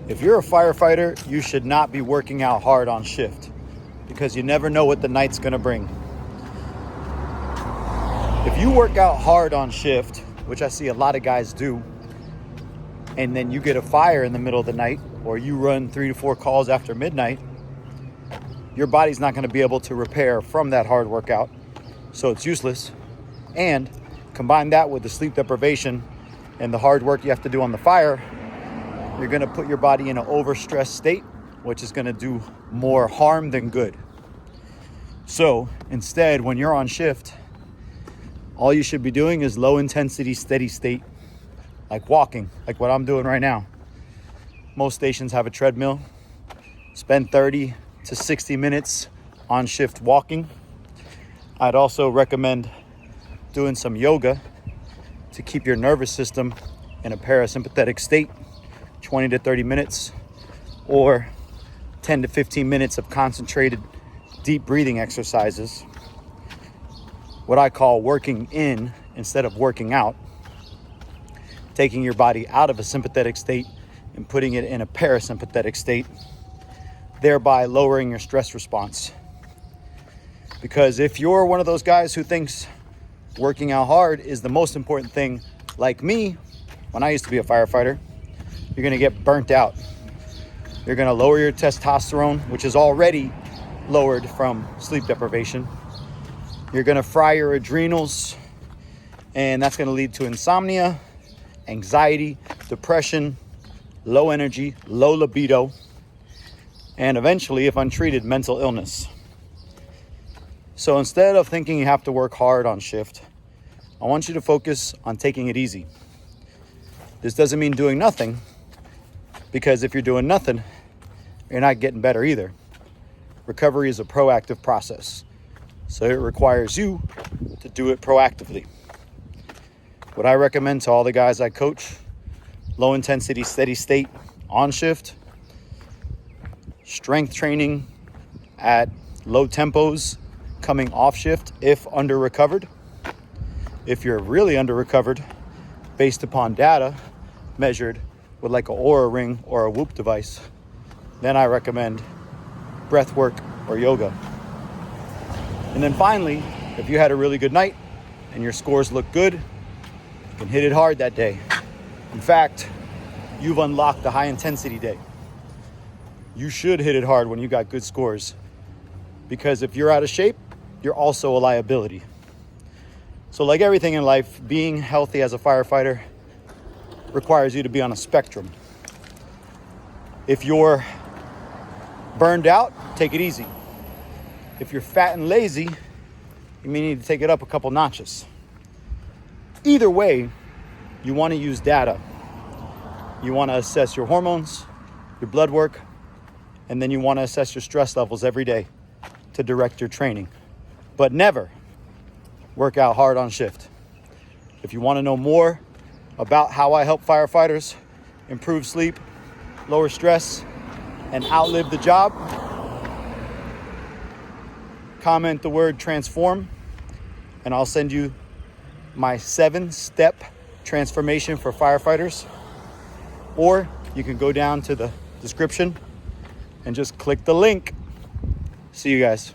If you're a firefighter, you should not be working out hard on shift because you never know what the night's gonna bring. If you work out hard on shift, which I see a lot of guys do, and then you get a fire in the middle of the night, or you run 3 to 4 calls after midnight, your body's not gonna be able to repair from that hard workout, so it's useless. And combine that with the sleep deprivation and the hard work you have to do on the fire, you're gonna put your body in an overstressed state, which is gonna do more harm than good. So instead, when you're on shift, all you should be doing is low intensity, steady state, like walking, like what I'm doing right now. Most stations have a treadmill. Spend 30 to 60 minutes on shift walking. I'd also recommend doing some yoga to keep your nervous system in a parasympathetic state, 20 to 30 minutes, or 10 to 15 minutes of concentrated deep breathing exercises, what I call working in instead of working out, taking your body out of a sympathetic state and putting it in a parasympathetic state, thereby lowering your stress response. Because if you're one of those guys who thinks working out hard is the most important thing, like me, when I used to be a firefighter, you're gonna get burnt out. You're gonna lower your testosterone, which is already lowered from sleep deprivation. You're gonna fry your adrenals, and that's gonna lead to insomnia, anxiety, depression, low energy, low libido, and eventually, if untreated, mental illness. So instead of thinking you have to work hard on shift, I want you to focus on taking it easy. This doesn't mean doing nothing, because if you're doing nothing, you're not getting better either. Recovery is a proactive process, so it requires you to do it proactively. What I recommend to all the guys I coach: low intensity, steady state on shift, strength training at low tempos coming off shift if under recovered. If you're really under recovered, based upon data measured with like an Oura ring or a Whoop device, then I recommend breath work or yoga. And then finally, if you had a really good night and your scores look good, you can hit it hard that day. In fact, you've unlocked the high intensity day. You should hit it hard when you got good scores, because if you're out of shape, you're also a liability. So like everything in life, being healthy as a firefighter requires you to be on a spectrum. If you're burned out, take it easy. If you're fat and lazy, you may need to take it up a couple notches. Either way, you want to use data. You want to assess your hormones, your blood work, and then you want to assess your stress levels every day to direct your training. But never work out hard on shift. If you want to know more about how I help firefighters improve sleep, lower stress, and outlive the job, comment the word transform, and I'll send you my 7-step transformation for firefighters. Or you can go down to the description and just click the link. See you guys.